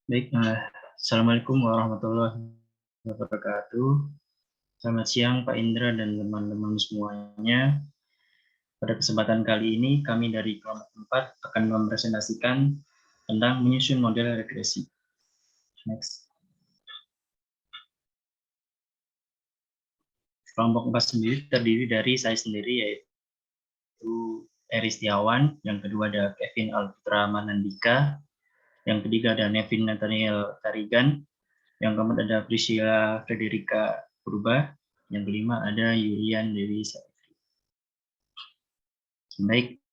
Baik, Assalamualaikum warahmatullahi wabarakatuh. Selamat siang Pak Indra dan teman-teman semuanya. Pada kesempatan kali ini kami dari kelompok 4 akan mempresentasikan tentang menyusun model regresi. Next. Kelompok 4 sendiri terdiri dari saya sendiri, yaitu Eri Setiawan, yang kedua ada Kevin Alputra Manandika, yang ketiga ada Nevin Nathaniel Tarigan, yang keempat ada Priscilla Frederica Purba, yang kelima ada Yulian Dewi. Baik,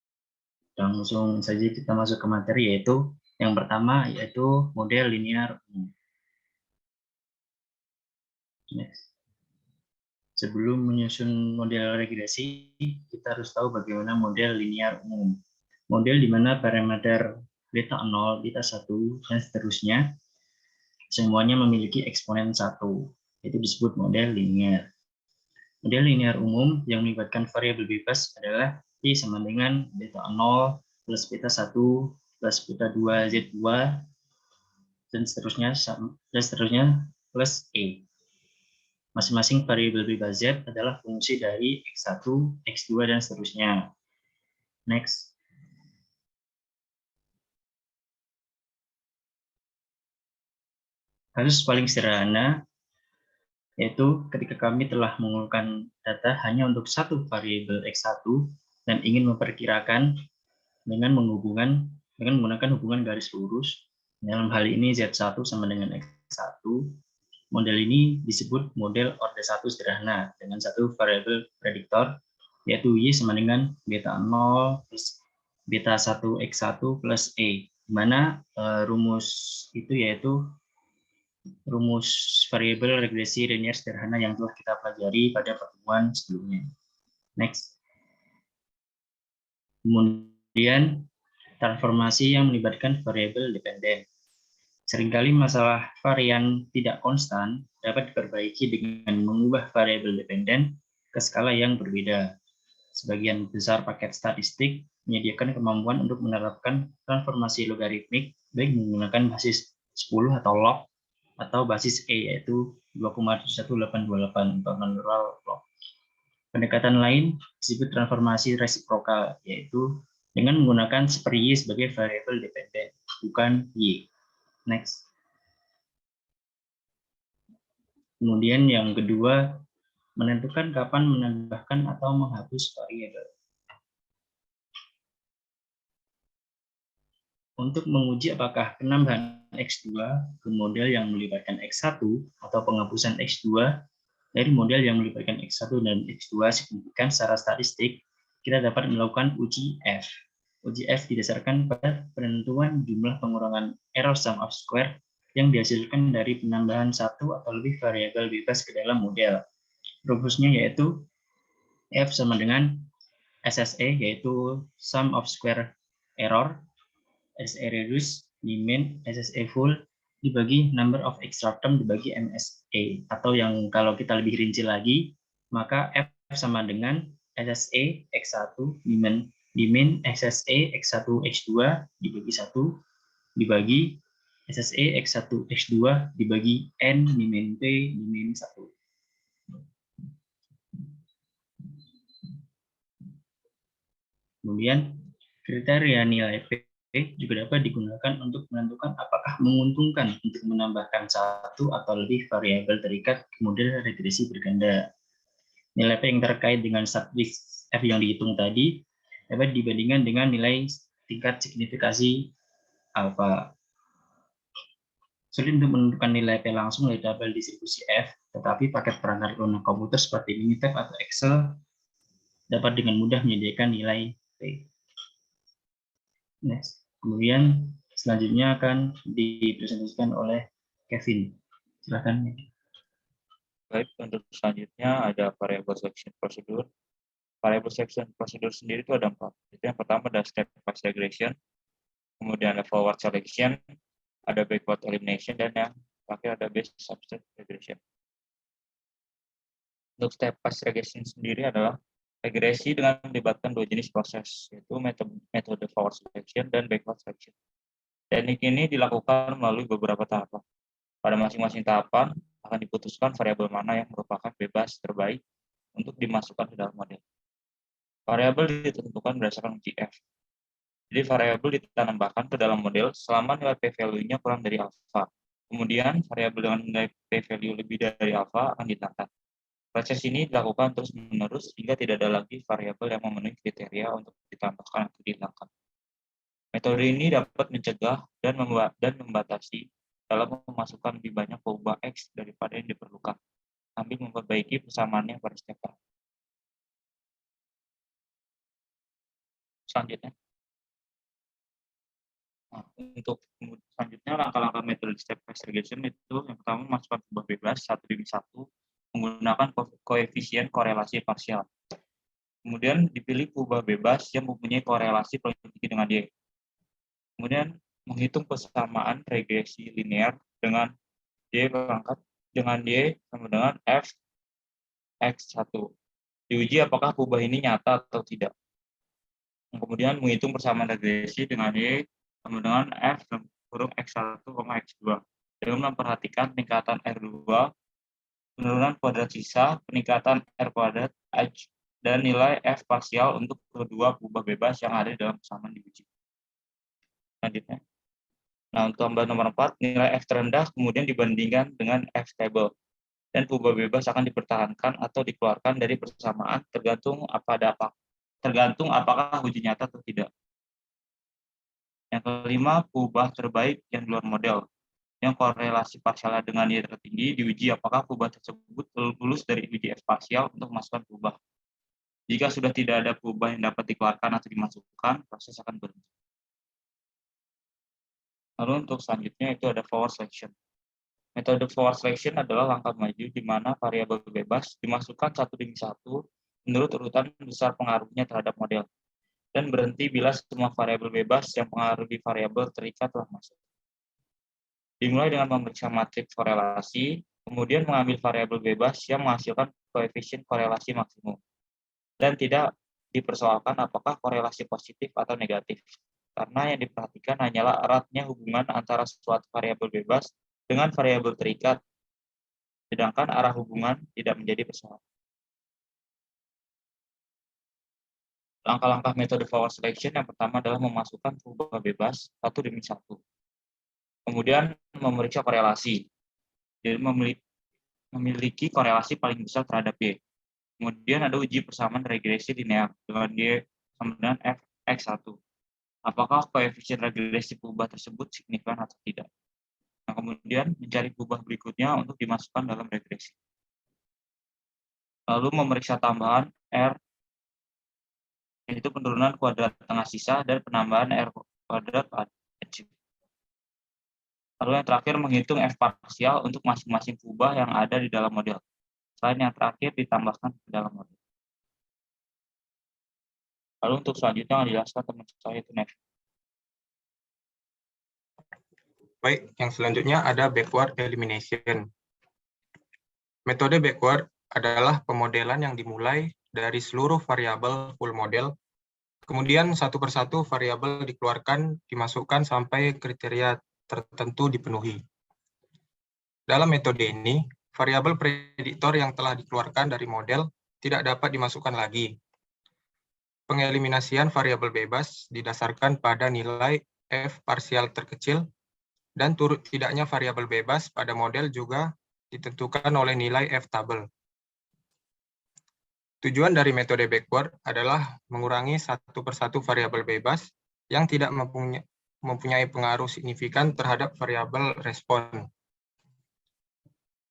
langsung saja kita masuk ke materi, yaitu yang pertama yaitu model linear umum. Next. Sebelum menyusun model regresi, kita harus tahu bagaimana model linear umum. Model di mana parameter beta 0, beta 1, dan seterusnya semuanya memiliki eksponen 1. Itu disebut model linear. Model linear umum yang melibatkan variabel bebas adalah Y sama dengan beta 0 plus beta 1 plus beta 2 Z2 dan seterusnya plus E. Masing-masing variabel bebas Z adalah fungsi dari X1, X2, dan seterusnya. Next. Kasus paling sederhana yaitu ketika kami telah mengumpulkan data hanya untuk satu variabel X1 dan ingin memperkirakan dengan menggunakan hubungan garis lurus. Dalam hal ini Z1 sama dengan X1. Model ini disebut model orde 1 sederhana dengan satu variabel prediktor, yaitu Y sama dengan beta 0 plus beta 1 X1 plus E, di mana rumus itu yaitu rumus variabel regresi linear sederhana yang telah kita pelajari pada pertemuan sebelumnya. Next. Kemudian transformasi yang melibatkan variabel dependen. Seringkali masalah varian tidak konstan dapat diperbaiki dengan mengubah variabel dependen ke skala yang berbeda. Sebagian besar paket statistik menyediakan kemampuan untuk menerapkan transformasi logaritmik baik menggunakan basis 10 atau log atau basis E yaitu 2,1828 untuk non-neural log. Pendekatan lain disebut transformasi resiprokal, yaitu dengan menggunakan Y sebagai variabel dependen, bukan Y. Next. Kemudian yang kedua, menentukan kapan menambahkan atau menghapus variabel. Untuk menguji apakah penambahan X2 ke model yang melibatkan X1 atau penghapusan X2 dari model yang melibatkan X1 dan X2 signifikan secara statistik, kita dapat melakukan uji F. Uji F didasarkan pada penentuan jumlah pengurangan error sum of square yang dihasilkan dari penambahan satu atau lebih variabel bebas ke dalam model. Rumusnya yaitu F sama dengan SSE, yaitu sum of square error, SSE reduce, min, SSE full, dibagi number of extra term dibagi MSE. Atau yang kalau kita lebih rinci lagi, maka F sama dengan SSE X1 dimin SSE X1 X2 dibagi 1 dibagi SSE X1 X2 dibagi N min P min 1. Kemudian kriteria nilai P juga dapat digunakan untuk menentukan apakah menguntungkan untuk menambahkan satu atau lebih variabel terikat ke model regresi berganda. Nilai P yang terkait dengan subjek F yang dihitung tadi dapat dibandingkan dengan nilai tingkat signifikasi alfa. Sulit untuk menentukan nilai P langsung dari tabel distribusi F, tetapi paket perangkat lunak komputer seperti Minitab atau Excel dapat dengan mudah menyediakan nilai P. Next. Kemudian selanjutnya akan dipresentasikan oleh Kevin. Silakan. Baik, untuk selanjutnya ada variable selection procedure. Variable selection procedure sendiri itu ada 4. Itu yang pertama ada step wise regression, kemudian ada forward selection, ada backward elimination, dan yang terakhir ada base subset regression. Untuk step wise regression sendiri adalah regresi dengan melibatkan dua jenis proses, yaitu metode forward selection dan backward selection. Teknik ini dilakukan melalui beberapa tahapan. Pada masing-masing tahapan akan diputuskan variabel mana yang merupakan bebas terbaik untuk dimasukkan ke dalam model. Variabel ditentukan berdasarkan uji F. Jadi variabel ditambahkan ke dalam model selama nilai p-value-nya kurang dari alfa. Kemudian variabel dengan nilai p-value lebih dari alfa akan ditata. Proses ini dilakukan terus-menerus hingga tidak ada lagi variabel yang memenuhi kriteria untuk ditambahkan atau dihilangkan. Metode ini dapat mencegah dan membatasi dalam memasukkan lebih banyak perubahan X daripada yang diperlukan, sambil memperbaiki persamaannya pada setiap tahap. Selanjutnya, untuk selanjutnya langkah-langkah metode stepwise regression itu yang pertama memasukkan perubahan bebas satu demi satu menggunakan koefisien korelasi parsial. Kemudian dipilih perubahan bebas yang mempunyai korelasi paling tinggi dengan Y. Kemudian menghitung persamaan regresi linear dengan Y berangkat dengan Y sama dengan F X1. Diuji apakah perubahan ini nyata atau tidak. Kemudian menghitung persamaan regresi dengan Y sama dengan F kurung X1, X2. Dengan memperhatikan peningkatan R2, penurunan kuadrat sisa, peningkatan R kuadrat, H, dan nilai F parsial untuk kedua perubahan bebas yang ada dalam persamaan diuji. Selanjutnya. Nah, untuk tambahan nomor 4, nilai F terendah kemudian dibandingkan dengan F stable. Dan perubahan bebas akan dipertahankan atau dikeluarkan dari persamaan tergantung apakah uji nyata atau tidak. Yang kelima, perubahan terbaik yang di luar model. Yang korelasi parsialnya dengan Y tertinggi diuji apakah perubahan tersebut lulus dari uji F parsial untuk masukkan perubahan. Jika sudah tidak ada perubahan yang dapat dikeluarkan atau dimasukkan, proses akan berhenti. Lalu untuk selanjutnya itu ada forward selection. Metode forward selection adalah langkah maju di mana variabel bebas dimasukkan satu demi satu menurut urutan besar pengaruhnya terhadap model, dan berhenti bila semua variabel bebas yang pengaruhi variabel terikat telah masuk. Dimulai dengan memeriksa matriks korelasi, kemudian mengambil variabel bebas yang menghasilkan koefisien korelasi maksimum, dan tidak dipersoalkan apakah korelasi positif atau negatif, karena yang diperhatikan hanyalah eratnya hubungan antara suatu variabel bebas dengan variabel terikat, sedangkan arah hubungan tidak menjadi persoalan. Langkah-langkah metode forward selection yang pertama adalah memasukkan perubahan bebas satu demi satu. Kemudian memeriksa korelasi. Jadi memiliki korelasi paling besar terhadap Y. Kemudian ada uji persamaan regresi linear dengan Y sama dengan F X1. Apakah koefisien regresi perubahan tersebut signifikan atau tidak. Nah, kemudian mencari perubahan berikutnya untuk dimasukkan dalam regresi. Lalu memeriksa tambahan R, yaitu penurunan kuadrat tengah sisa dan penambahan R kuadrat H. Lalu yang terakhir menghitung F parsial untuk masing-masing perubahan yang ada di dalam model. Selain yang terakhir ditambahkan ke dalam model. Lalu untuk selanjutnya yang dijelaskan teman saya itu Nev. Baik, yang selanjutnya ada backward elimination. Metode backward adalah pemodelan yang dimulai dari seluruh variabel full model, kemudian satu persatu variabel dikeluarkan, dimasukkan sampai kriteria tertentu dipenuhi. Dalam metode ini, variabel prediktor yang telah dikeluarkan dari model tidak dapat dimasukkan lagi. Pengeliminasian variabel bebas didasarkan pada nilai F parsial terkecil, dan turut tidaknya variabel bebas pada model juga ditentukan oleh nilai F tabel. Tujuan dari metode backward adalah mengurangi satu persatu variabel bebas yang tidak mempunyai pengaruh signifikan terhadap variabel respon.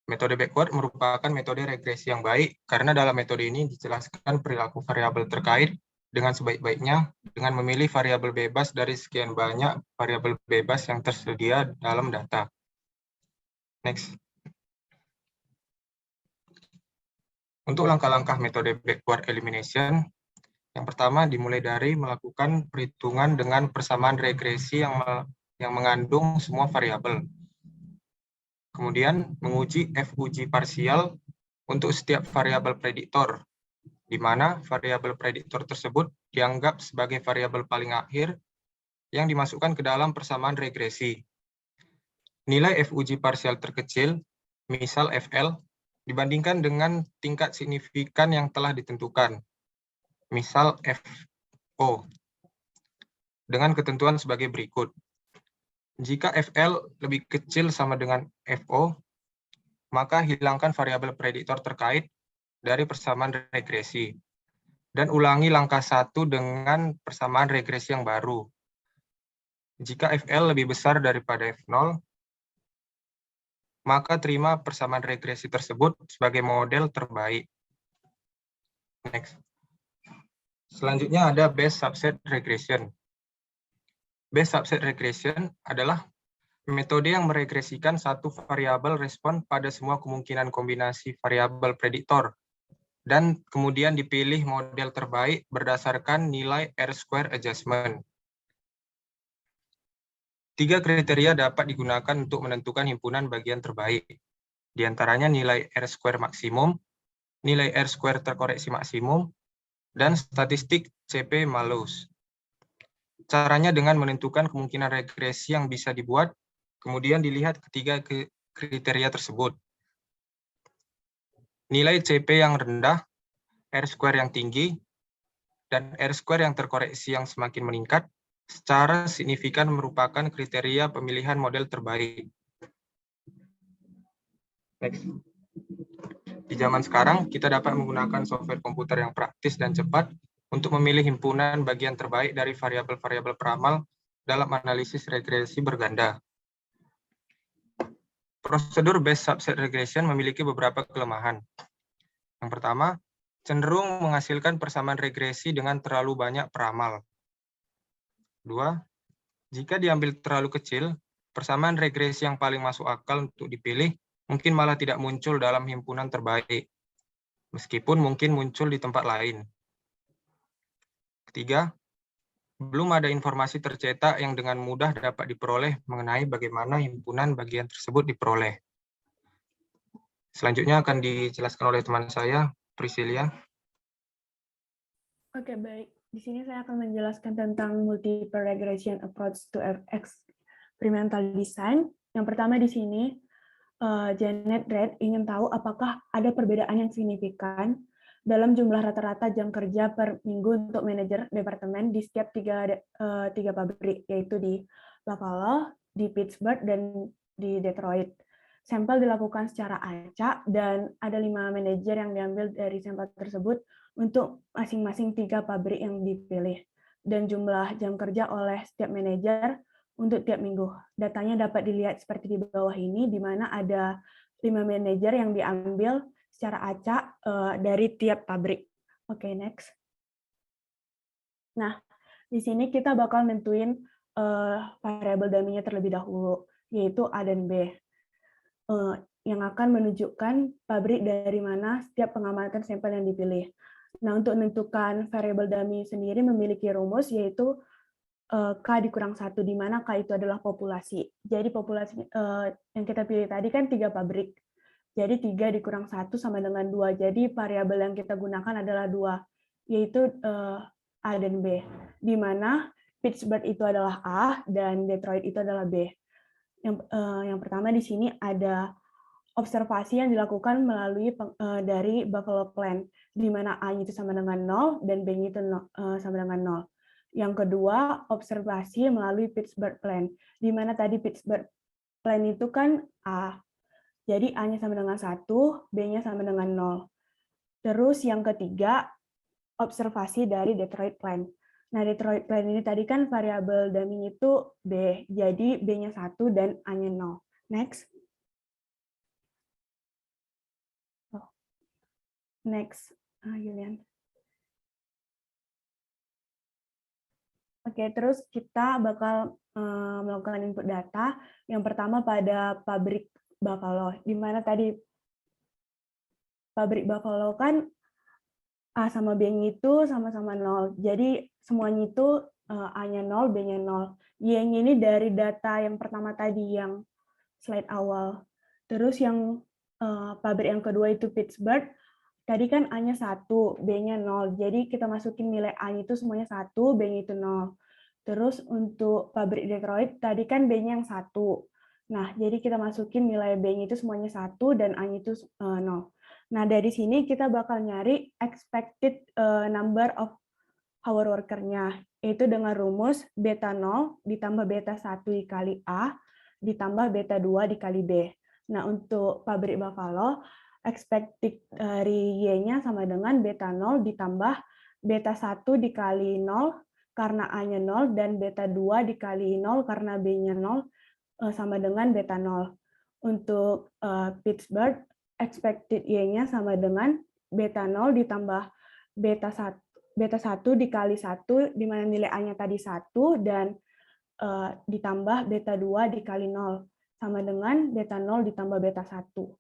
Metode backward merupakan metode regresi yang baik karena dalam metode ini dijelaskan perilaku variabel terkait dengan sebaik-baiknya dengan memilih variabel bebas dari sekian banyak variabel bebas yang tersedia dalam data. Next. Untuk langkah-langkah metode backward elimination, yang pertama dimulai dari melakukan perhitungan dengan persamaan regresi yang mengandung semua variabel. Kemudian menguji F uji parsial untuk setiap variabel prediktor, di mana variabel prediktor tersebut dianggap sebagai variabel paling akhir yang dimasukkan ke dalam persamaan regresi. Nilai f uji parsial terkecil, misal FL, dibandingkan dengan tingkat signifikan yang telah ditentukan, misal FO, dengan ketentuan sebagai berikut. Jika FL lebih kecil sama dengan FO, maka hilangkan variabel prediktor terkait dari persamaan regresi, dan ulangi langkah 1 dengan persamaan regresi yang baru. Jika FL lebih besar daripada F0, maka terima persamaan regresi tersebut sebagai model terbaik. Next. Selanjutnya ada Best Subset Regression. Best Subset Regression adalah metode yang meregresikan satu variabel respon pada semua kemungkinan kombinasi variabel prediktor, dan kemudian dipilih model terbaik berdasarkan nilai R-square adjustment. 3 kriteria dapat digunakan untuk menentukan himpunan bagian terbaik. Di antaranya nilai R-square maksimum, nilai R-square terkoreksi maksimum, dan statistik CP malus. Caranya dengan menentukan kemungkinan regresi yang bisa dibuat, kemudian dilihat ketiga kriteria tersebut. Nilai CP yang rendah, R-square yang tinggi, dan R-square yang terkoreksi yang semakin meningkat, secara signifikan merupakan kriteria pemilihan model terbaik. Next. Di zaman sekarang, kita dapat menggunakan software komputer yang praktis dan cepat untuk memilih himpunan bagian terbaik dari variabel-variabel peramal dalam analisis regresi berganda. Prosedur Best Subset Regression memiliki beberapa kelemahan. Yang pertama, cenderung menghasilkan persamaan regresi dengan terlalu banyak peramal. 2. Jika diambil terlalu kecil, persamaan regresi yang paling masuk akal untuk dipilih mungkin malah tidak muncul dalam himpunan terbaik, meskipun mungkin muncul di tempat lain. Ketiga, belum ada informasi tercetak yang dengan mudah dapat diperoleh mengenai bagaimana himpunan bagian tersebut diperoleh. Selanjutnya akan dijelaskan oleh teman saya, Priscilia. Oke, baik. Di sini saya akan menjelaskan tentang multiple regression approach to experimental design. Yang pertama di sini, Janet Red ingin tahu apakah ada perbedaan yang signifikan dalam jumlah rata-rata jam kerja per minggu untuk manajer departemen di setiap tiga pabrik, yaitu di Buffalo, di Pittsburgh, dan di Detroit. Sampel dilakukan secara acak, dan ada 5 manajer yang diambil dari sampel tersebut untuk masing-masing 3 pabrik yang dipilih, dan jumlah jam kerja oleh setiap manajer untuk tiap minggu. Datanya dapat dilihat seperti di bawah ini, di mana ada 5 manajer yang diambil secara acak dari tiap pabrik. Oke, next. Nah, di sini kita bakal nentuin variabel dummy-nya terlebih dahulu, yaitu A dan B, yang akan menunjukkan pabrik dari mana setiap pengamatan sampel yang dipilih. Nah, untuk menentukan variabel dummy sendiri memiliki rumus, yaitu K dikurang 1, di mana K itu adalah populasi. Jadi populasi yang kita pilih tadi kan 3 pabrik. Jadi 3 dikurang 1 sama dengan 2. Jadi variabel yang kita gunakan adalah 2, yaitu A dan B. Di mana Pittsburgh itu adalah A dan Detroit itu adalah B. Yang pertama di sini ada observasi yang dilakukan melalui dari Buffalo Plan, di mana A itu sama dengan 0 dan B itu sama dengan 0. Yang kedua, observasi melalui Pittsburgh Plan, di mana tadi Pittsburgh Plan itu kan A. Jadi A-nya sama dengan 1, B-nya sama dengan 0. Terus yang ketiga, observasi dari Detroit Plan. Nah, Detroit Plan ini tadi kan variabel dummy itu B, jadi B-nya 1 dan A-nya 0. Next. Next, Julian. Oke, terus kita bakal melakukan input data. Yang pertama pada pabrik Buffalo, di mana tadi pabrik Buffalo kan A sama B-nya itu sama-sama 0. Jadi semuanya itu A-nya 0, B-nya 0. Y-nya ini dari data yang pertama tadi, yang slide awal. Terus yang pabrik yang kedua itu Pittsburgh, tadi kan A-nya 1, B-nya 0. Jadi kita masukin nilai A-nya itu semuanya 1, B-nya itu 0. Terus untuk pabrik Detroit, tadi kan B-nya yang 1. Nah, jadi kita masukin nilai B-nya itu semuanya 1 dan A-nya itu 0. Nah, dari sini kita bakal nyari expected number of hour worker-nya, yaitu dengan rumus beta 0 ditambah beta 1 dikali A, ditambah beta 2 dikali B. Nah, untuk pabrik Buffalo, expected dari Y-nya sama dengan beta 0 ditambah beta 1 dikali 0, karena A-nya 0, dan beta 2 dikali 0 karena B-nya 0, sama dengan beta 0. Untuk Pittsburgh, expected Y-nya sama dengan beta 0 ditambah beta 1 dikali 1, di mana nilai A-nya tadi 1, dan ditambah beta 2 dikali 0, sama dengan beta 0 ditambah beta 1.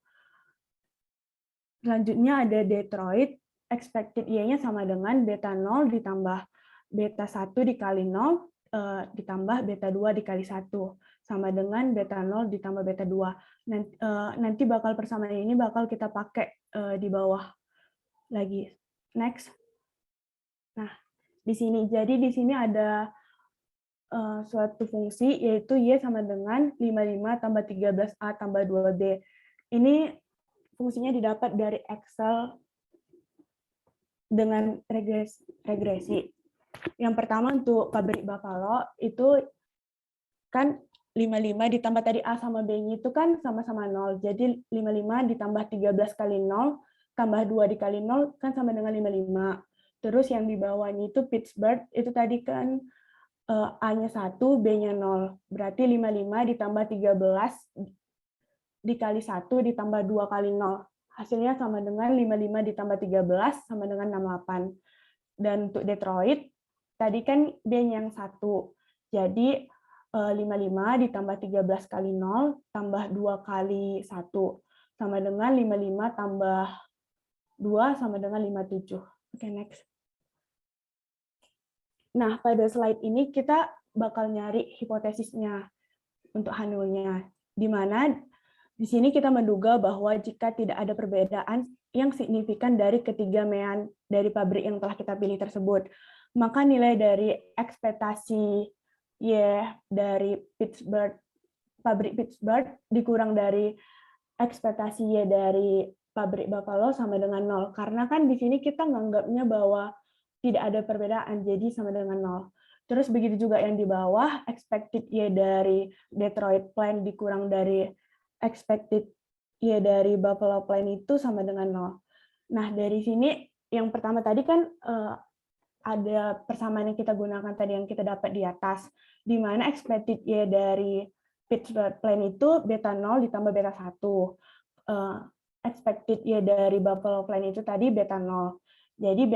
Selanjutnya ada Detroit, expected Y-nya sama dengan beta 0 ditambah beta 1 dikali 0, ditambah beta 2 dikali 1, sama dengan beta 0 ditambah beta 2. Nanti bakal persamaan ini bakal kita pakai di bawah lagi. Next. Nah, di sini. Jadi di sini ada suatu fungsi, yaitu Y sama dengan 55 tambah 13A tambah 2B. Ini fungsinya didapat dari Excel dengan regresi. Yang pertama untuk pabrik Buffalo, itu kan 55 ditambah tadi A sama B-nya itu kan sama-sama 0. Jadi 55 ditambah 13 kali 0, tambah 2 dikali 0, kan sama dengan 55. Terus yang di bawahnya itu Pittsburgh, itu tadi kan A-nya 1, B-nya 0. Berarti 55 ditambah 13 dikali 1 ditambah 2 kali 0. Hasilnya sama dengan 55 ditambah 13 sama dengan 68. Dan untuk Detroit, tadi kan B-nya yang 1. Jadi 55 ditambah 13 kali 0 tambah 2 kali 1 sama dengan 55 tambah 2 sama dengan 57. Oke, next. Nah, pada slide ini kita bakal nyari hipotesisnya untuk Hanulnya, di mana di sini kita menduga bahwa jika tidak ada perbedaan yang signifikan dari ketiga mean dari pabrik yang telah kita pilih tersebut, maka nilai dari ekspektasi Y dari pabrik Pittsburgh dikurang dari ekspektasi Y dari pabrik Buffalo sama dengan 0. Karena kan di sini kita nganggapnya bahwa tidak ada perbedaan, jadi sama dengan 0. Terus begitu juga yang di bawah, expected Y dari Detroit Plant dikurang dari expected Y dari Buffalo Plant itu sama dengan 0. Nah, dari sini yang pertama tadi kan ada persamaan yang kita gunakan tadi yang kita dapat di atas, di mana expected Y dari Pittsburgh Plant itu beta 0 ditambah beta 1. Expected Y dari Buffalo Plant itu tadi beta 0. Jadi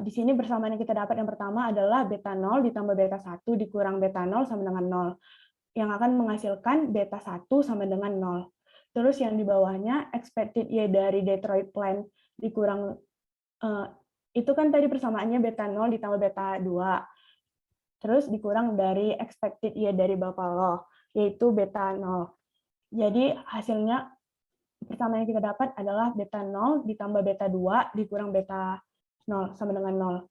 di sini persamaan yang kita dapat yang pertama adalah beta 0 ditambah beta 1 dikurang beta 0 sama dengan 0, yang akan menghasilkan beta 1 sama dengan 0. Terus yang di bawahnya, expected Y dari Detroit Plant dikurang, itu kan tadi persamaannya beta 0 ditambah beta 2. Terus dikurang dari expected Y dari Buffalo, yaitu beta 0. Jadi hasilnya pertama yang kita dapat adalah beta 0 ditambah beta 2 dikurang beta 0 sama dengan 0.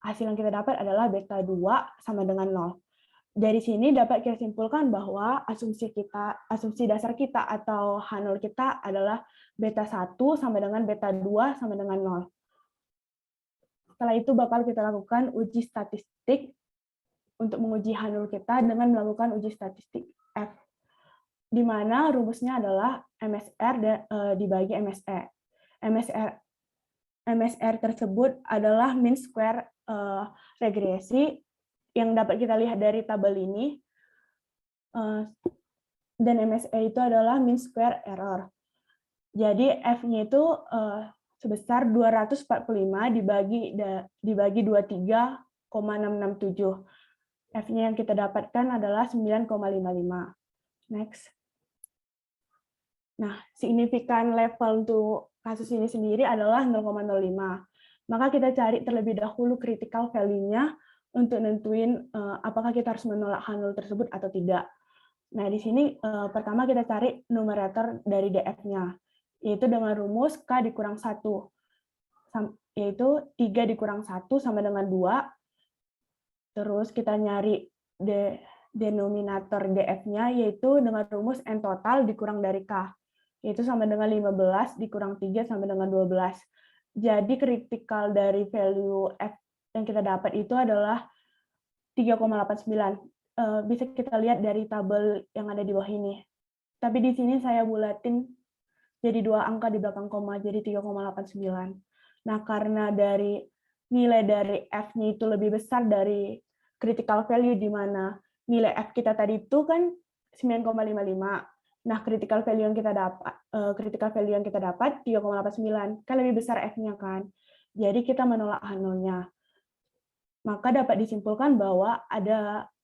Hasil yang kita dapat adalah beta 2 sama dengan 0. Dari sini dapat kita simpulkan bahwa asumsi dasar kita atau Hanul kita adalah beta 1 sama dengan beta 2 sama dengan 0. Setelah itu bakal kita lakukan uji statistik untuk menguji Hanul kita dengan melakukan uji statistik F, di mana rumusnya adalah MSR dibagi MSE. MSR tersebut adalah mean square regresi yang dapat kita lihat dari tabel ini, dan MSE itu adalah mean square error. Jadi F-nya itu sebesar 245 dibagi 23,667. F-nya yang kita dapatkan adalah 9,55. Next. Nah, signifikan level untuk kasus ini sendiri adalah 0,05. Maka kita cari terlebih dahulu critical value-nya untuk nentuin apakah kita harus menolak Hanul tersebut atau tidak. Nah, di sini pertama kita cari numerator dari DF-nya, yaitu dengan rumus K dikurang 1, yaitu 3 dikurang 1 sama dengan 2, Terus kita nyari denominator DF-nya, yaitu dengan rumus N total dikurang dari K, yaitu sama dengan 15 dikurang 3 sama dengan 12. Jadi kritikal dari value F yang kita dapat itu adalah 3,89. Bisa kita lihat dari tabel yang ada di bawah ini. Tapi di sini saya bulatin jadi 2 angka di belakang koma, jadi 3,89. Nah, karena dari nilai dari F-nya itu lebih besar dari critical value, di mana nilai F kita tadi itu kan 9,55. Nah, critical value yang kita dapat 3,89, kan lebih besar F-nya kan. Jadi kita menolak H0-nya. Maka dapat disimpulkan bahwa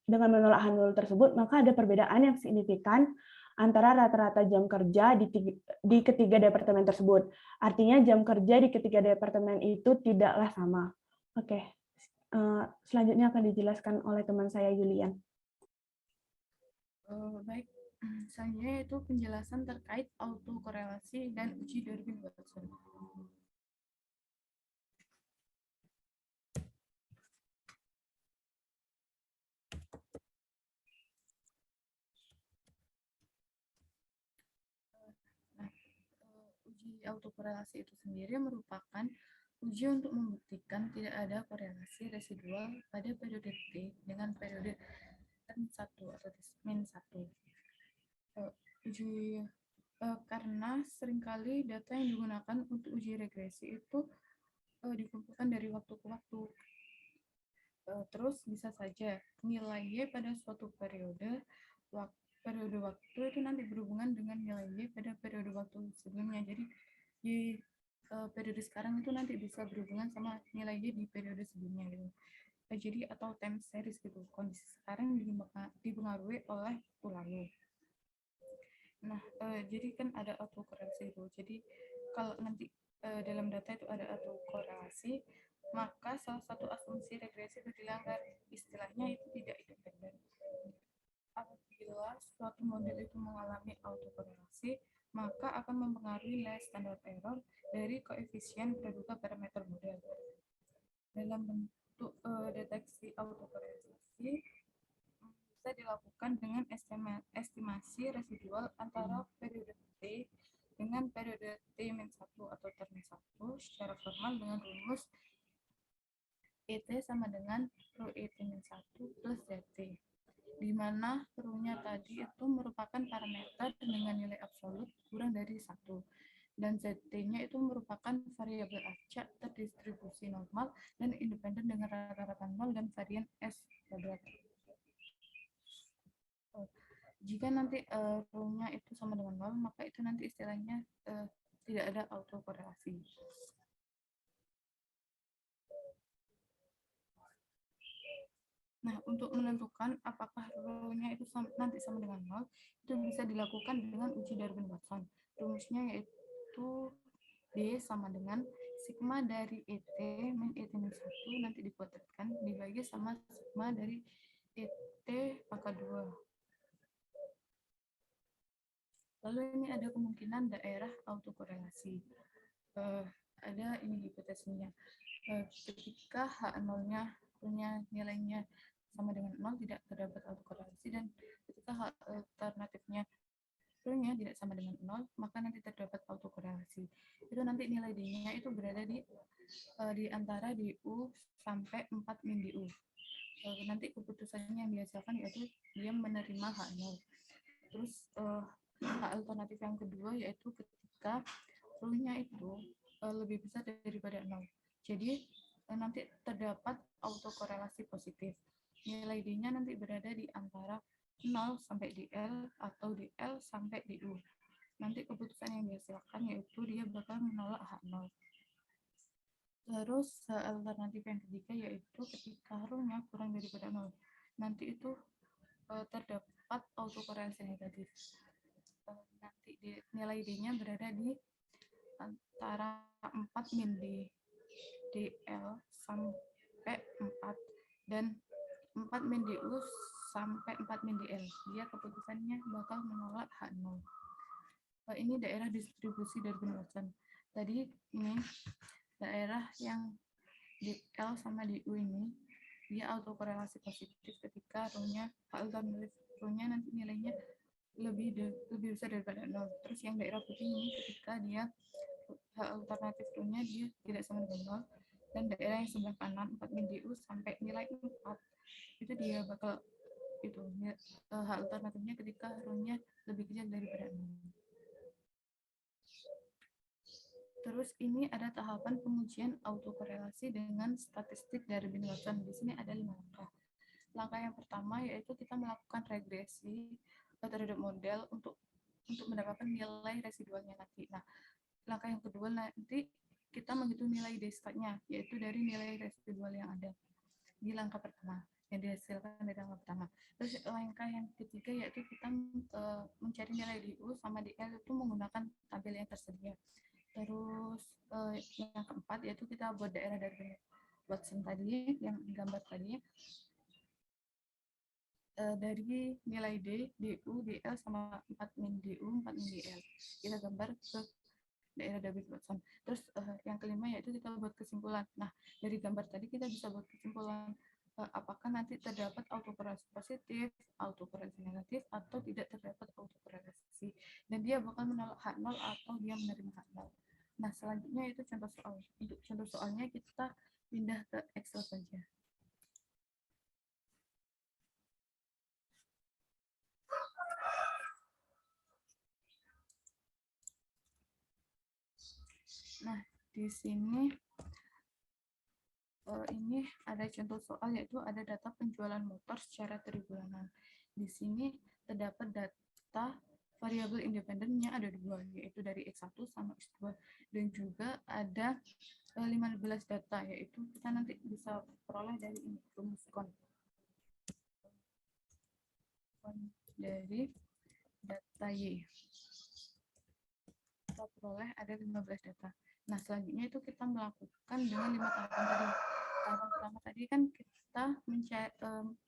dengan menolak H0 tersebut, maka ada perbedaan yang signifikan antara rata-rata jam kerja di ketiga departemen tersebut. Artinya jam kerja di ketiga departemen itu tidaklah sama. Oke, selanjutnya akan dijelaskan oleh teman saya, Julian. Baik, selanjutnya itu penjelasan terkait autokorelasi dan uji Darwin-Watson. Uji autokorelasi itu sendiri merupakan uji untuk membuktikan tidak ada korelasi residual pada periode T dengan periode N1 atau min 1. Karena seringkali data yang digunakan untuk uji regresi itu dikumpulkan dari waktu ke waktu. Terus bisa saja nilai Y pada suatu periode waktu itu nanti berhubungan dengan nilai Y pada periode waktu sebelumnya. Jadi di periode sekarang itu nanti bisa berhubungan sama nilai Y di periode sebelumnya gitu. Jadi atau time series gitu. Kondisi sekarang dipengaruhi oleh waktu lalu. Nah, jadi kan ada autokorelasi itu. Jadi kalau nanti dalam data itu ada autokorelasi, maka salah satu asumsi regresi itu dilanggar. Istilahnya itu tidak independen. Apabila suatu model itu mengalami autokorelasi, maka akan mempengaruhi nilai standar error dari koefisien praduga parameter model. Dalam bentuk deteksi autokorelasi bisa dilakukan dengan estimasi residual antara periode T dengan periode T-1 atau term 1 secara formal dengan rumus ET sama dengan rho ET-1 plus ZT, di mana rho-nya tadi itu merupakan parameter dengan nilai absolut kurang dari 1, dan ZT-nya itu merupakan variabel acak terdistribusi normal dan independen dengan rata-rata 0 dan varian S kuadrat. Jika nanti rho-nya itu sama dengan 0, maka itu nanti istilahnya tidak ada autokorelasi. Nah, untuk menentukan apakah rho-nya itu nanti sama dengan 0, itu bisa dilakukan dengan uji Darwin-Watson. Rumusnya yaitu D sama dengan sigma dari ET min ET min 1 nanti dikuadratkan dibagi sama sigma dari ET pangkat 2. Lalu ini ada kemungkinan daerah autokorelasi. Ada ini hipotesisnya. Ketika H0-nya punya nilainya sama dengan 0, tidak terdapat autokorelasi, dan ketika alternatifnya nya tidak sama dengan 0, maka nanti terdapat autokorelasi. Itu nanti nilai D-nya itu berada di antara DU sampai 4 min DU. Nanti keputusannya yang dihasilkan yaitu dia menerima H0. Terus alternatif yang kedua yaitu ketika rho-nya itu lebih besar daripada 0. Jadi nanti terdapat autokorelasi positif. Nilai D-nya nanti berada di antara 0 sampai DL atau DL sampai DU. Nanti keputusan yang dihasilkan yaitu dia bakal menolak H0. Terus alternatif yang ketiga yaitu ketika rho-nya kurang daripada 0. Nanti itu terdapat autokorelasi negatif. Nanti nilai D-nya berada di antara 4 min D, DL sampai 4 dan 4 min DU sampai 4 min DL. Dia keputusannya bakal menolak H0. Ini daerah distribusi Darwin-Watson. Tadi ini daerah yang DL sama DU ini dia autokorelasi positif ketika rho-nya alternatif rho-nya nanti nilainya lebih besar daripada 0. Terus yang daerah putih ini ketika dia alternatif rho-nya dia tidak sama dengan 0, dan daerah yang sebelah kanan 4 min DU sampai nilai 4 itu dia bakal itu alternatifnya ketika rho-nya lebih kecil daripada 0. Terus ini ada tahapan pengujian autokorelasi dengan statistik dari Watson. Di sini ada 5 langkah. Langkah yang pertama yaitu kita melakukan regresi terhadap model untuk mendapatkan nilai residualnya nanti. Nah, langkah yang kedua nanti kita menghitung nilai D-nya, yaitu dari nilai residual yang ada di langkah pertama, yang dihasilkan dari langkah pertama. Terus langkah yang ketiga yaitu kita mencari nilai DU sama DL itu menggunakan tabel yang tersedia. Terus yang keempat yaitu kita buat daerah dari Watson tadi, yang gambar tadi, dari nilai D, DU, DL sama 4 min DU, 4 min DL. Kita gambar ke daerah David Watson. Terus yang kelima yaitu kita buat kesimpulan. Nah, dari gambar tadi kita bisa buat kesimpulan apakah nanti terdapat autokorelasi positif, autokorelasi negatif, atau tidak terdapat autokorelasi. Dan dia bakal menolak H0 atau dia menerima H0. Nah, selanjutnya itu contoh soal. Untuk contoh soalnya kita pindah ke Excel saja. Nah, di sini ini ada contoh soal yaitu ada data penjualan motor secara tribulanan. Di sini terdapat data variabel independennya ada 2, yaitu dari X1 sama X2, dan juga ada 15 data, yaitu kita nanti bisa peroleh dari ini, rumus kon dari data Y. Kita peroleh ada 15 data. Nah, selanjutnya itu kita melakukan dengan 5 tahapan tadi. Tahapan pertama tadi kan kita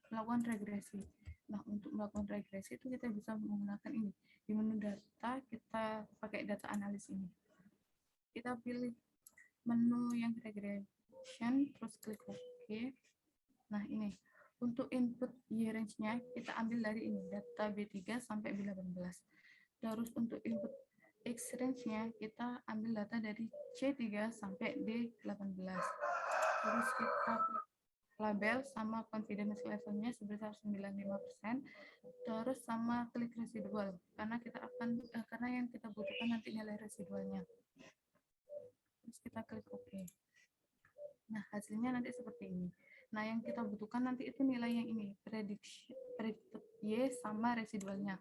melakukan regresi. Nah, untuk melakukan regresi itu kita bisa menggunakan ini. Di menu data, kita pakai data analis ini. Kita pilih menu yang regression, terus klik OK. Nah, ini. Untuk input Y range-nya, kita ambil dari ini, data B3 sampai B18. Terus untuk input X range-nya, kita ambil data dari C3 sampai D18. Terus kita label sama confidence level-nya sebesar 95%, terus sama klik residual, karena yang kita butuhkan nanti nilai residualnya. Terus kita klik OK. Nah, hasilnya nanti seperti ini. Nah, yang kita butuhkan nanti itu nilai yang ini, predicted Y sama residualnya.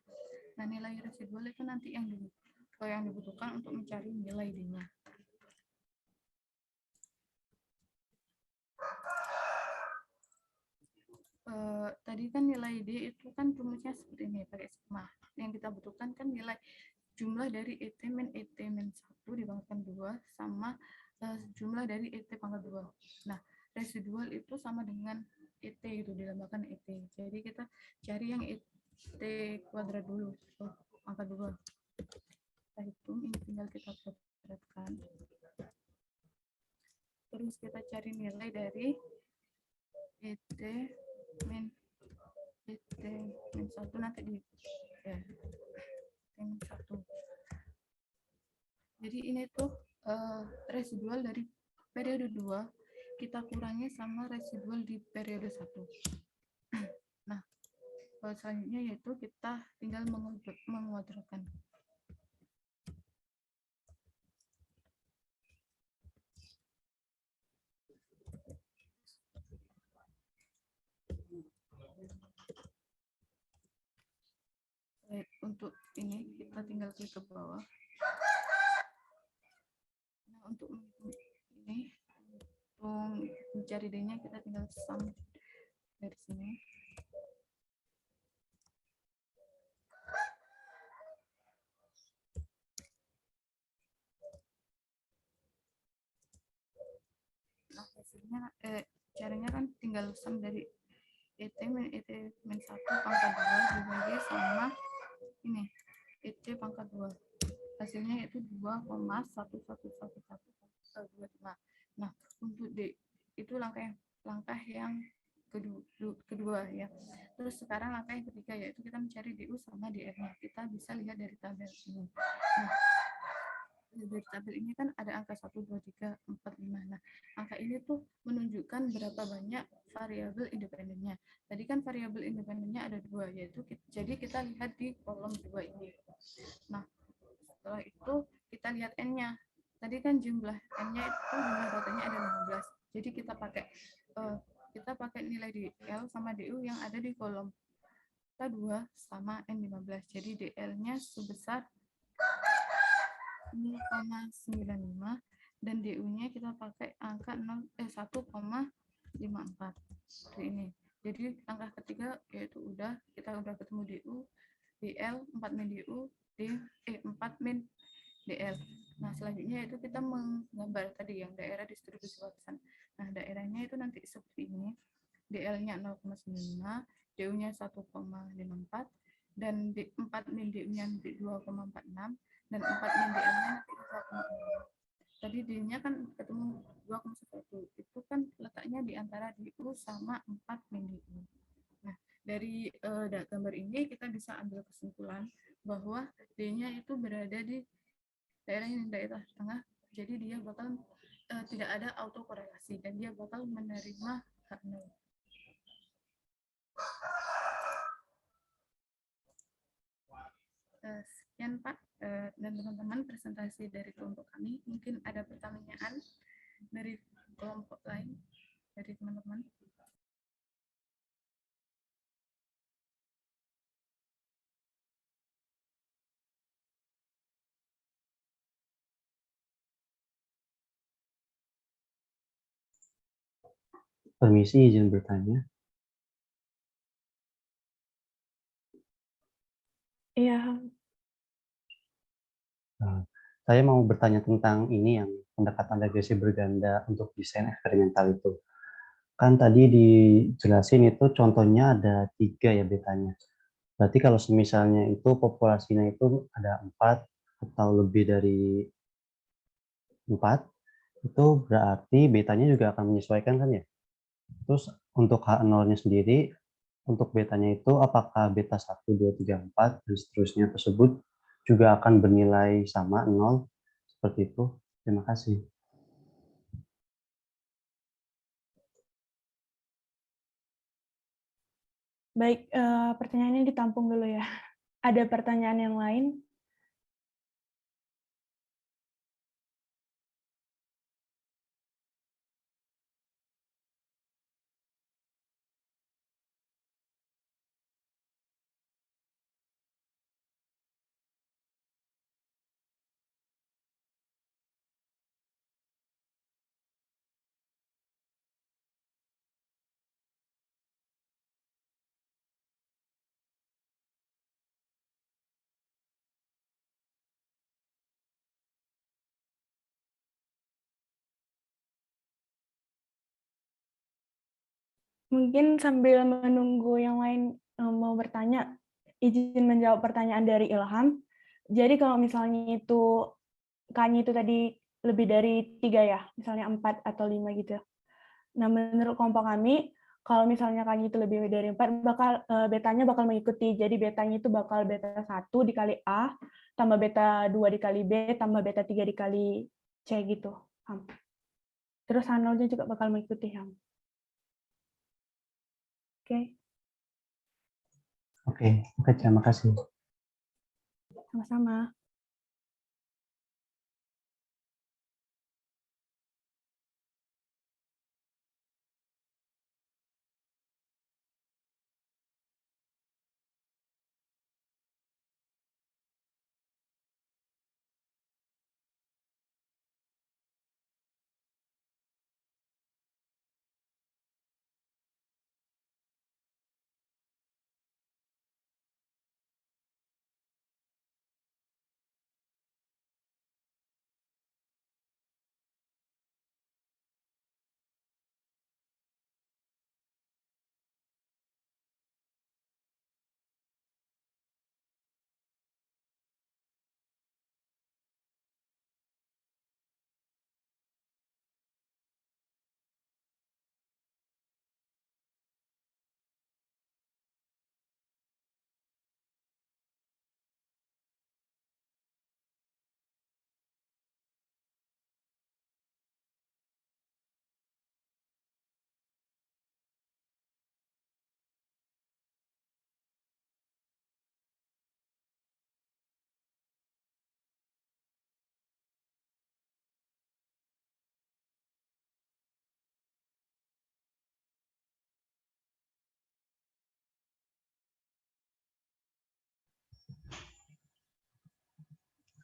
Nah, nilai residual itu nanti yang dibutuhkan untuk mencari nilai D-nya. Tadi kan nilai D itu kan rumusnya seperti ini, pakai sigma. Yang kita butuhkan kan nilai jumlah dari ET min 1 dibangkitkan 2 sama jumlah dari ET pangkat 2. Nah, residual itu sama dengan ET itu, dilambangkan ET. Jadi kita cari yang ET kuadrat dulu, pangkat 2. Kita hitung, ini tinggal kita kuadratkan. Terus kita cari nilai dari ET min 1 nanti di min 1. Jadi ini tuh residual dari periode 2 kita kurangi sama residual di periode 1. Nah, selanjutnya yaitu kita tinggal menguadratkan. Untuk ini kita tinggal klik ke bawah. Nah, untuk ini, untuk mencari D-nya kita tinggal sum dari sini. Nah, hasilnya caranya kan tinggal sum dari ET min 1 pangkat 2 dibagi sama ini ET pangkat 2. Hasilnya yaitu 2,111125. Nah, untuk D itu langkah yang kedua ya. Terus sekarang langkah yang ketiga yaitu kita mencari DU sama DR-nya. Kita bisa lihat dari tabel ini. Nah, dari tabel ini kan ada angka 1, 2, 3, 4, 5. Nah, angka ini tuh menunjukkan berapa banyak variabel independennya. Tadi kan variabel independennya ada 2, yaitu jadi kita lihat di kolom 2 ini. Nah, setelah itu kita lihat N-nya. Tadi kan jumlah N-nya itu jumlah datanya ada 15. Jadi kita pakai nilai DL sama DU yang ada di kolom K2 sama N15. Jadi DL-nya sebesar 0,95 dan DU-nya kita pakai angka 1,54 seperti ini. Jadi langkah ketiga yaitu kita udah ketemu DU, DL, 4 min DU, 4 min DL. Nah, selanjutnya itu kita menggambar tadi yang daerah distribusi warisan. Nah, daerahnya itu nanti seperti ini. DL-nya 0,95, DU-nya 1,54 dan 4 min DU-nya 2,46 dan 4 min DL-nya 2,6. Tadi D-nya kan ketemu 2,1. Itu kan letaknya di antara DU sama 4 min DU. Nah, dari gambar ini kita bisa ambil kesimpulan bahwa D-nya itu berada di daerah tengah. Jadi dia bakal tidak ada autokorelasi dan dia bakal menerima H0. Sekian Pak dan teman-teman presentasi dari kelompok kami. Mungkin ada pertanyaan dari kelompok lain dari teman-teman. Permisi, izin bertanya. Iya, Saya mau bertanya tentang ini yang pendekatan regresi berganda untuk desain eksperimental itu. Kan tadi dijelasin itu contohnya ada 3 ya betanya. Berarti kalau misalnya itu populasinya itu ada 4 atau lebih dari 4, itu berarti betanya juga akan menyesuaikan kan ya? Terus untuk H0-nya sendiri, untuk betanya itu apakah beta 1, 2, 3, 4, dan seterusnya tersebut juga akan bernilai sama 0, seperti itu. Terima kasih. baik, pertanyaannya ditampung dulu ya. Ada pertanyaan yang lain? Mungkin sambil menunggu yang lain mau bertanya, izin menjawab pertanyaan dari Ilham. Jadi kalau misalnya itu K-nya itu tadi lebih dari 3 ya, misalnya 4 atau 5 gitu. Nah, menurut kelompok kami, kalau misalnya K-nya itu lebih dari 4, betanya bakal mengikuti. Jadi betanya itu bakal beta 1 dikali A, tambah beta 2 dikali B, tambah beta 3 dikali C gitu. Terus H0-nya juga bakal mengikuti. Oke. Oke, terima kasih. Sama-sama.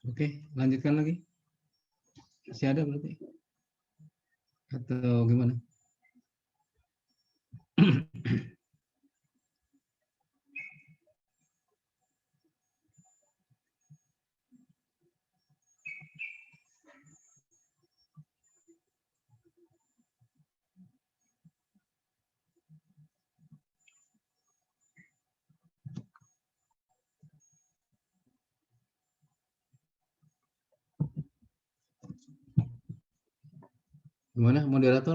Oke, lanjutkan lagi. Masih ada berarti? Atau gimana? Gimana, moderator?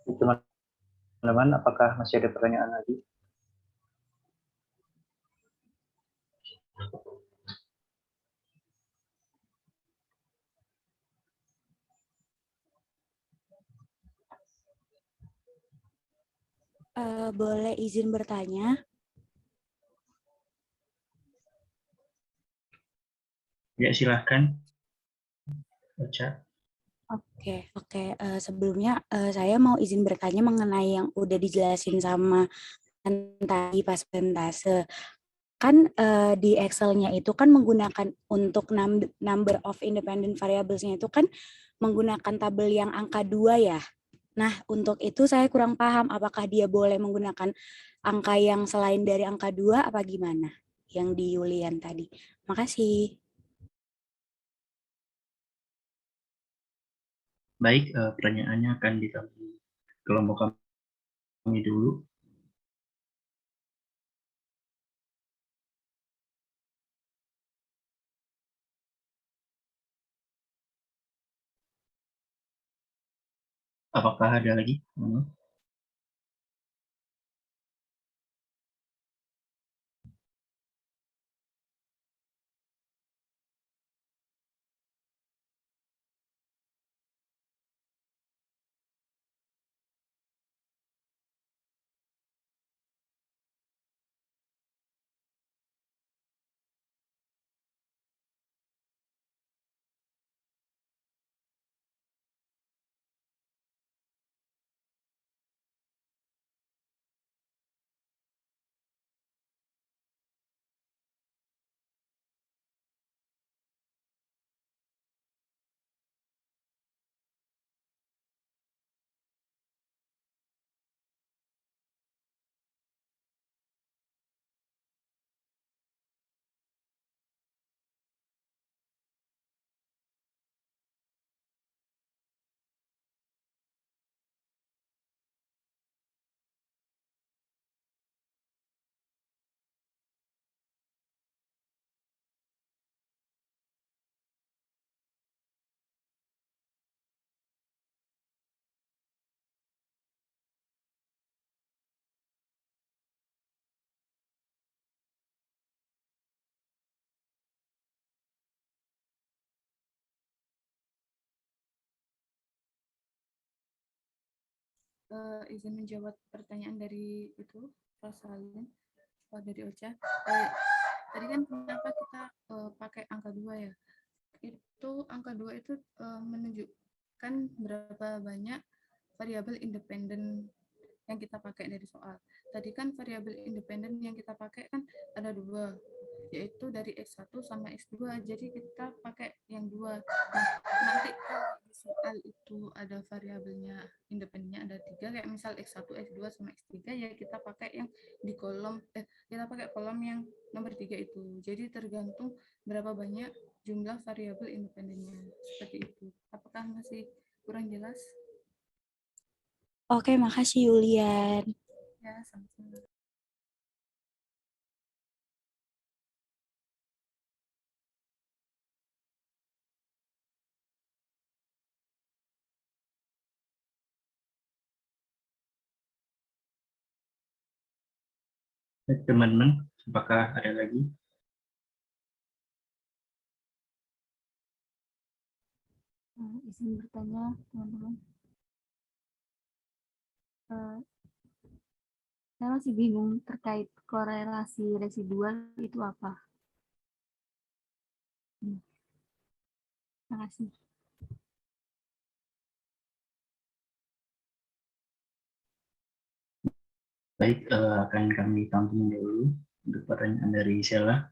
Teman-teman, apakah masih ada pertanyaan lagi? Boleh izin bertanya? Ya, silahkan. Baca. Oke. Sebelumnya saya mau izin bertanya mengenai yang udah dijelasin sama tadi pas presentase. Kan di Excel-nya itu kan menggunakan untuk number of independent variables-nya itu kan menggunakan tabel yang angka 2 ya. Nah, untuk itu saya kurang paham apakah dia boleh menggunakan angka yang selain dari angka 2 apa gimana? Yang di Yulian tadi. Makasih. Baik, pertanyaannya akan kami kelompok kami dulu. Apakah ada lagi? Izin menjawab pertanyaan dari itu, Rosalyn, dari Ocha. Tadi kan kenapa kita pakai angka 2 ya? Itu angka 2 itu menunjukkan berapa banyak variabel independen yang kita pakai dari soal. Tadi kan variabel independen yang kita pakai kan ada 2, yaitu dari X1 sama X2, jadi kita pakai yang 2. Nah, nanti kalau di soal itu ada variabelnya independennya ada 3, kayak misal X1, X2 sama X3, ya kita pakai yang di kolom, kita pakai kolom yang nomor 3 itu. Jadi tergantung berapa banyak jumlah variabel independennya, seperti itu. Apakah masih kurang jelas? Oke, makasih Yulian. Ya, sama-sama. Baik, teman-teman, apakah ada lagi? Izin bertanya, teman-teman. Saya masih bingung terkait korelasi residual itu apa. Terima kasih. Baik, akan kami tampung dulu untuk pertanyaan dari Sheila.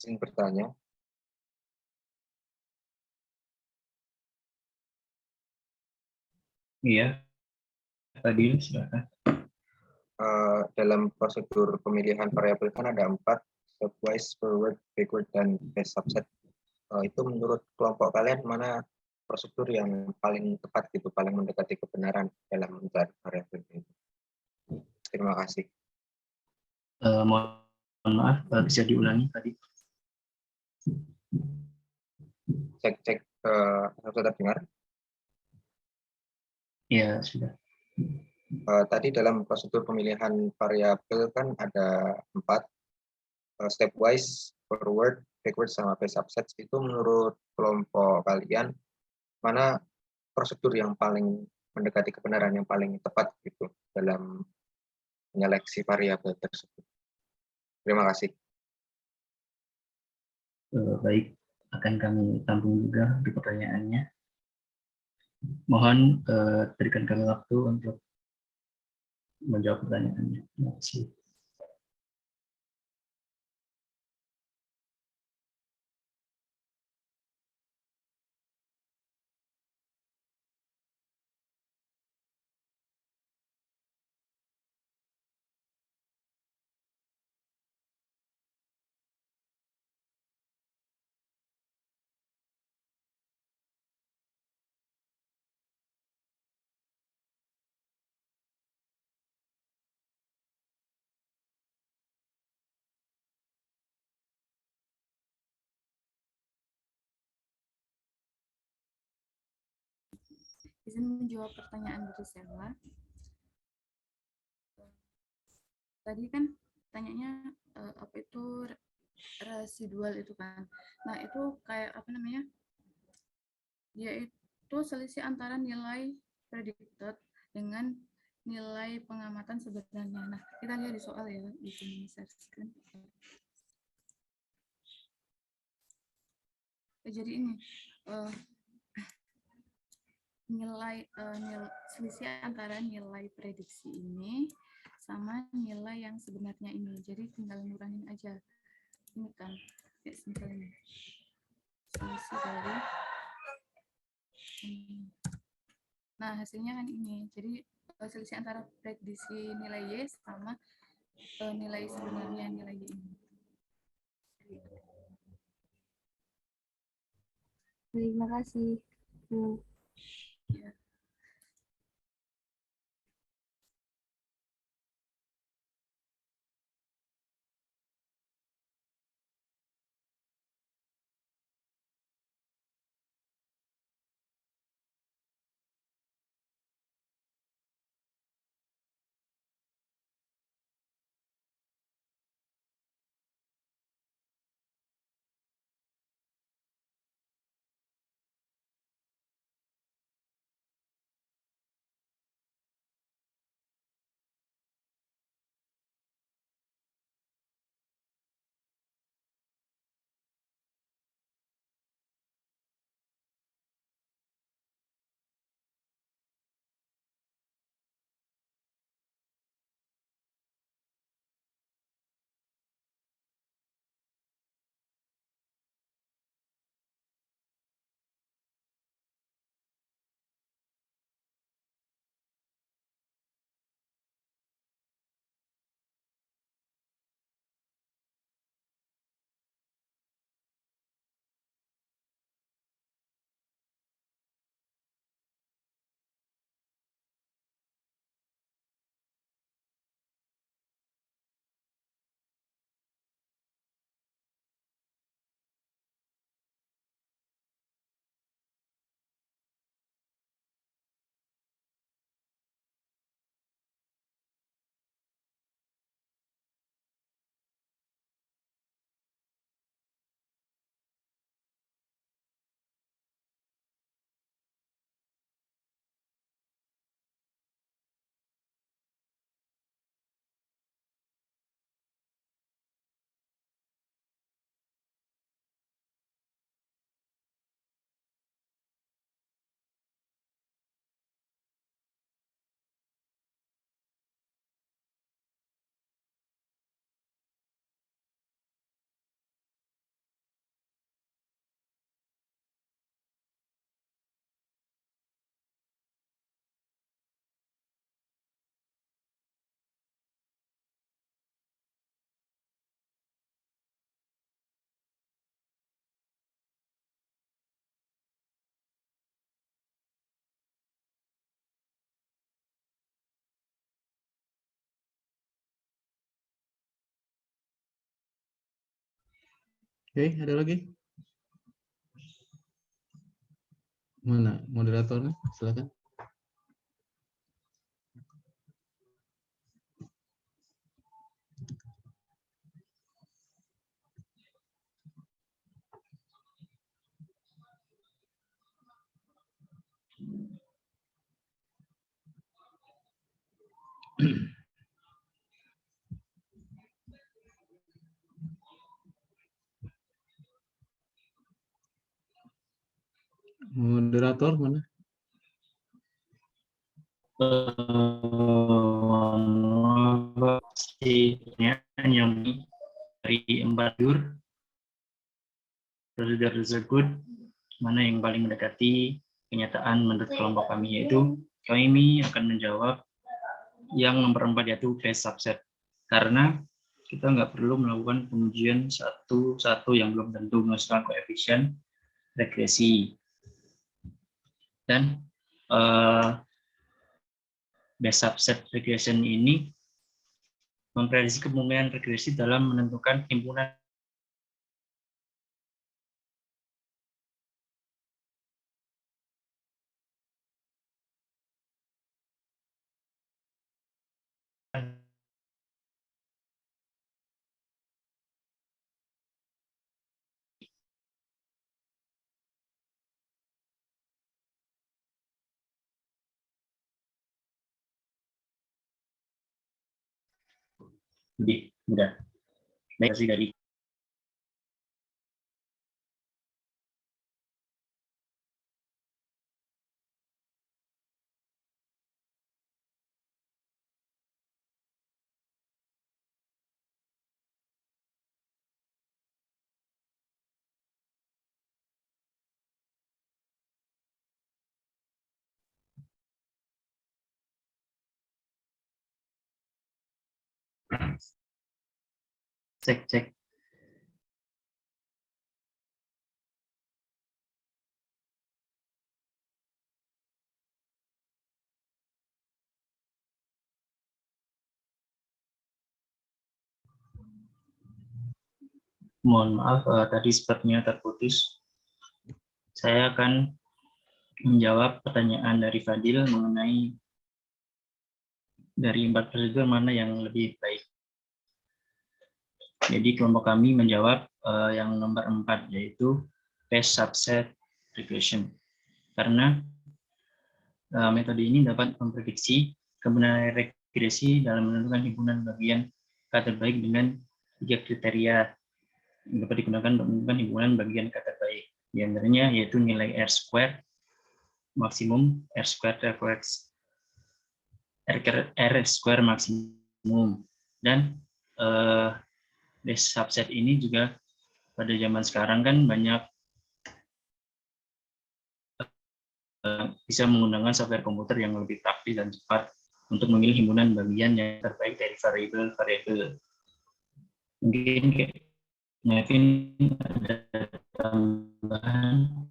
Izin bertanya. Iya, Fadil, silakan. Dalam prosedur pemilihan variabel kan ada 4, stepwise, forward, backward, dan base subset. Itu menurut kelompok kalian mana prosedur yang paling tepat gitu, paling mendekati kebenaran dalam mencari variabel itu? Terima kasih. Mohon maaf, bisa diulangi tadi. Cek, harus tetap dengar. Ya, sudah. Tadi dalam prosedur pemilihan variabel kan ada 4, stepwise, forward, backward, sama base subset. Itu menurut kelompok kalian mana prosedur yang paling mendekati kebenaran, yang paling tepat gitu dalam menyeleksi variabel tersebut? Terima kasih. Baik, akan kami tampung juga di pertanyaannya. Mohon berikan kami waktu untuk menjawab pertanyaannya. Terima kasih. Izin menjawab pertanyaan dari Sheila. Tadi kan tanyanya apa itu residual itu kan. Nah, itu kayak apa namanya? Yaitu selisih antara nilai predicted dengan nilai pengamatan sebenarnya. Nah, kita lihat di soal ya, di share screen. Jadi ini nilai selisih antara nilai prediksi ini sama nilai yang sebenarnya ini. Jadi tinggal ngurangin aja. Ini kan misalnya selisih dari ini. Nah, hasilnya kan ini. Jadi selisih antara prediksi nilai Y sama nilai sebenarnya nilai Y ini. Terima kasih. Ya. Oke, ada lagi? Mana moderatornya? Silakan. Moderator mana? Yang dari 4 prosedur tersebut mana yang paling mendekati kenyataan menurut kelompok kami, yaitu kami akan menjawab yang nomor 4 yaitu best subset, karena kita nggak perlu melakukan pengujian satu-satu yang belum tentu menghasilkan koefisien regresi. Dan best subset regression ini memprediksi kemungkinan regresi dalam menentukan himpunan lebih mudah. Baik dari cek. Mohon maaf, tadi sepertinya terputus. Saya akan menjawab pertanyaan dari Fadil mengenai dari 4 prosedur mana yang lebih baik. Jadi kelompok kami menjawab yang nomor 4, yaitu best subset regression. Karena metode ini dapat memprediksi kebenaran regresi dalam menentukan himpunan bagian K terbaik dengan 3 kriteria yang dapat digunakan untuk menentukan himpunan bagian K terbaik. Di antaranya yaitu nilai R² maksimum, R² maksimum, dan best subset ini juga pada zaman sekarang kan banyak bisa menggunakan software komputer yang lebih praktis dan cepat untuk memilih himpunan bagian yang terbaik dari variabel-variabel. Mungkin Nevin ada tambahan?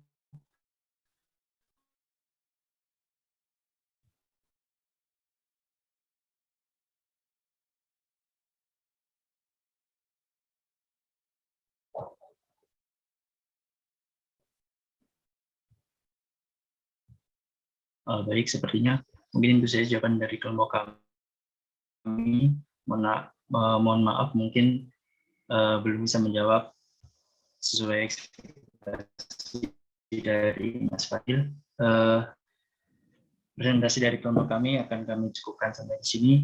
Baik, sepertinya mungkin itu saja jawaban dari kelompok kami. Mohon maaf mungkin belum bisa menjawab sesuai ekspektasi dari Mas Fadil. Presentasi dari kelompok kami akan kami cukupkan sampai di sini.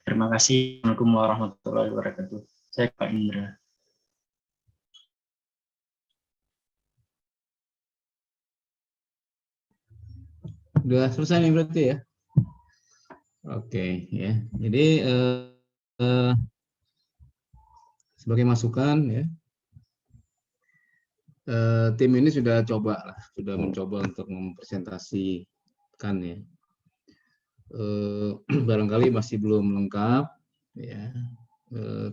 Terima kasih. Assalamualaikum warahmatullahi wabarakatuh. Saya Pak Indra. Udah selesai nih berarti ya? Oke, ya. Jadi sebagai masukan ya, tim ini sudah mencoba untuk mempresentasikan ya. Barangkali masih belum lengkap ya,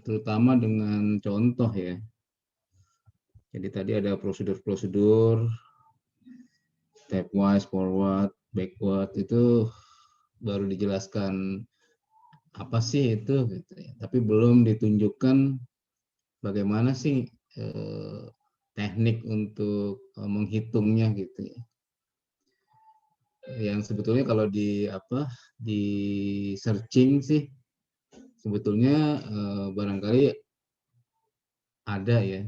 terutama dengan contoh ya. Jadi tadi ada prosedur-prosedur stepwise, forward, backward, itu baru dijelaskan apa sih itu gitu ya. Tapi belum ditunjukkan bagaimana sih teknik untuk menghitungnya gitu ya. Yang sebetulnya kalau di searching sih sebetulnya barangkali ada ya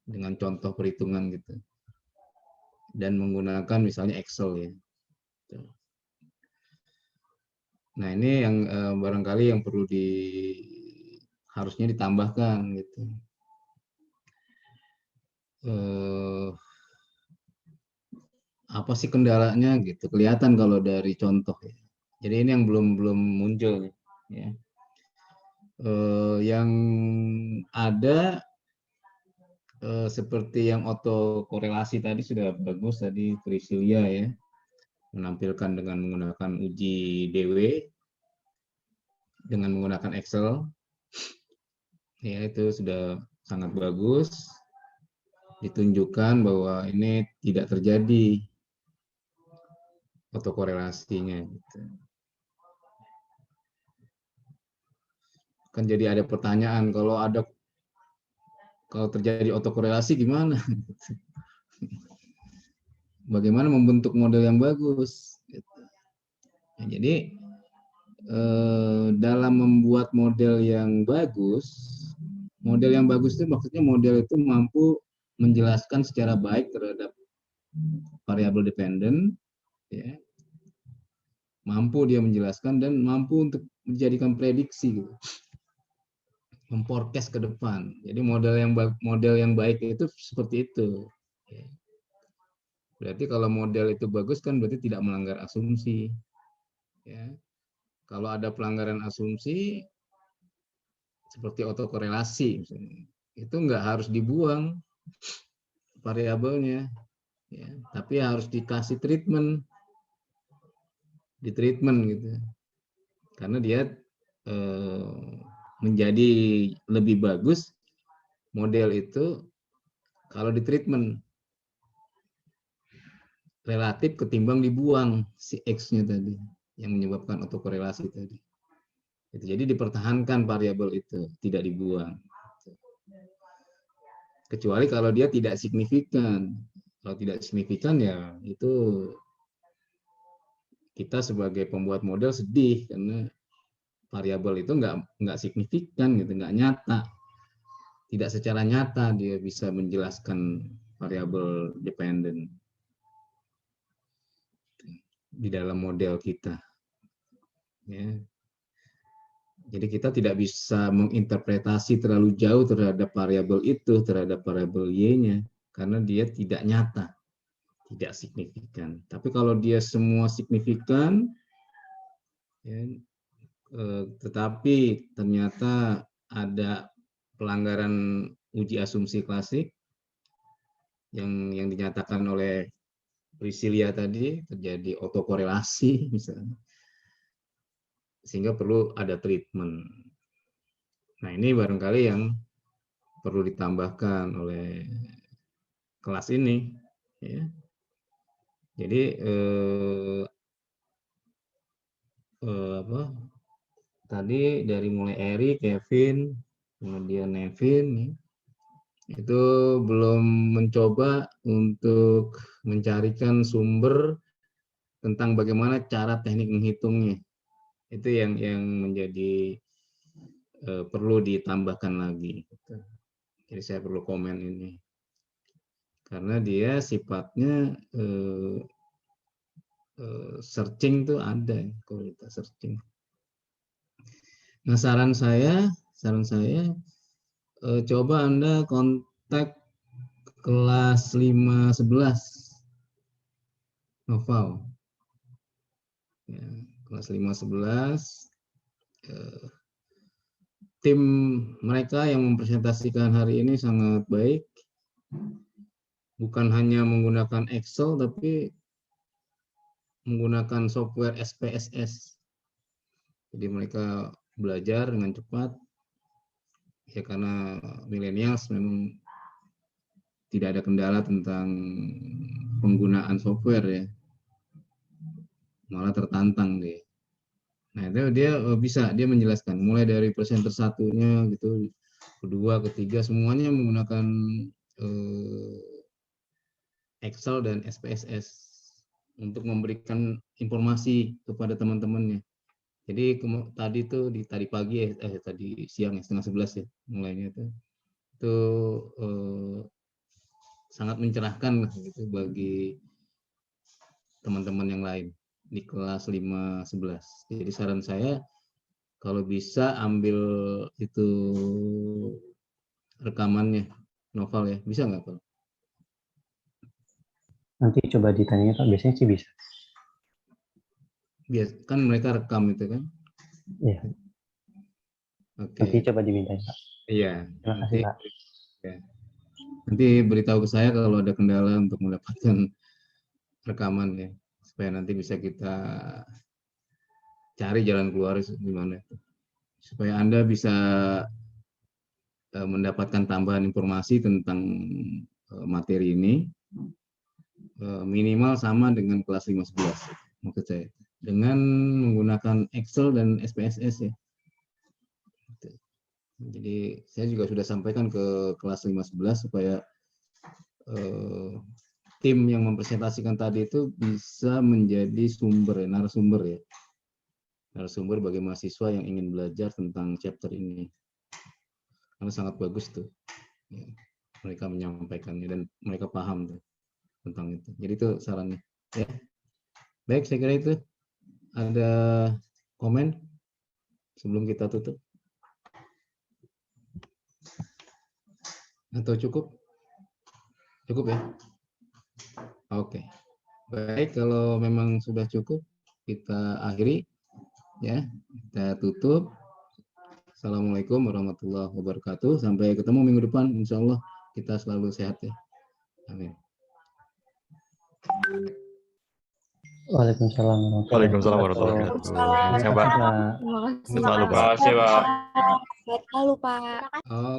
dengan contoh perhitungan gitu, dan menggunakan misalnya Excel ya. Nah ini yang barangkali yang perlu harusnya ditambahkan gitu. Apa sih kendalanya gitu, kelihatan kalau dari contoh ya. Jadi ini yang belum muncul ya. Yang ada seperti yang autokorelasi tadi sudah bagus tadi Priscilia ya, menampilkan dengan menggunakan uji DW dengan menggunakan Excel ya, itu sudah sangat bagus, ditunjukkan bahwa ini tidak terjadi autokorelasinya gitu. Kan jadi ada pertanyaan, kalau terjadi autokorelasi gimana? Bagaimana membentuk model yang bagus? Nah, jadi dalam membuat model yang bagus itu maksudnya model itu mampu menjelaskan secara baik terhadap variabel dependen, ya, mampu dia menjelaskan dan mampu untuk menjadikan prediksi, gitu, memforecast ke depan. Jadi model yang baik itu seperti itu. Berarti kalau model itu bagus kan berarti tidak melanggar asumsi. Ya. Kalau ada pelanggaran asumsi seperti autokorelasi, misalnya, itu nggak harus dibuang variabelnya, ya, tapi harus dikasih treatment, di treatment gitu, karena dia menjadi lebih bagus model itu kalau di treatment relatif ketimbang dibuang si X-nya tadi yang menyebabkan autokorelasi tadi. Jadi dipertahankan variabel itu, tidak dibuang. Kecuali kalau dia tidak signifikan. Kalau tidak signifikan ya itu kita sebagai pembuat model sedih karena variabel itu nggak signifikan gitu, nggak nyata. Tidak secara nyata dia bisa menjelaskan variabel dependen di dalam model kita. Ya. Jadi kita tidak bisa menginterpretasi terlalu jauh terhadap variabel itu, terhadap variabel Y-nya, karena dia tidak nyata, tidak signifikan. Tapi kalau dia semua signifikan, ya, tetapi ternyata ada pelanggaran uji asumsi klasik yang dinyatakan oleh Priscilia tadi, terjadi autokorelasi misalnya, sehingga perlu ada treatment. Nah ini barangkali yang perlu ditambahkan oleh kelas ini. Ya. Jadi tadi dari mulai Eri, Kevin, kemudian Nevin, ya, itu belum mencoba untuk mencarikan sumber tentang bagaimana cara teknik menghitungnya. Itu yang menjadi perlu ditambahkan lagi. Jadi saya perlu komen ini. Karena dia sifatnya searching tuh ada, kalau kita searching. Nah saran saya coba Anda kontak kelas 511 Noval. Ya, kelas 511 tim mereka yang mempresentasikan hari ini sangat baik. Bukan hanya menggunakan Excel tapi menggunakan software SPSS. Jadi mereka belajar dengan cepat. Ya karena millennials memang tidak ada kendala tentang penggunaan software ya. Malah tertantang dia. Nah, itu dia bisa dia menjelaskan mulai dari presenter satunya gitu kedua, ketiga, semuanya menggunakan Excel dan SPSS untuk memberikan informasi kepada teman-temannya. Jadi tadi pagi tadi siang ya, 10:30 ya mulainya itu sangat mencerahkan gitu bagi teman-teman yang lain di kelas 5-11. Jadi saran saya kalau bisa ambil itu rekamannya Noval ya, bisa nggak Pak? Nanti coba ditanya Pak, biasanya sih bisa. Kan mereka rekam itu kan? Iya. Oke. Nanti coba dimintain Pak. Iya. Terima kasih Pak. Ya. Nanti beritahu ke saya kalau ada kendala untuk mendapatkan rekaman ya, supaya nanti bisa kita cari jalan keluar gimana, supaya Anda bisa mendapatkan tambahan informasi tentang materi ini minimal sama dengan kelas 5-11 maksud saya, dengan menggunakan Excel dan SPSS ya. Jadi saya juga sudah sampaikan ke kelas 5-11 supaya tim yang mempresentasikan tadi itu bisa menjadi sumber, narasumber ya. Narasumber bagi mahasiswa yang ingin belajar tentang chapter ini. Karena sangat bagus tuh. Ya, mereka menyampaikannya dan mereka paham tuh tentang itu. Jadi itu sarannya. Ya. Baik, saya kira itu. Ada komen sebelum kita tutup? Atau cukup? Cukup ya? Oke. Baik, kalau memang sudah cukup, kita akhiri. Ya, kita tutup. Assalamualaikum warahmatullahi wabarakatuh. Sampai ketemu minggu depan. Insya Allah kita selalu sehat ya. Amin. Waalaikumsalam warahmatullahi wabarakatuh. Waalaikumsalam. Terima kasih Pak. Terima kasih. Terima kasih, Pak. Sehat selalu, Pak.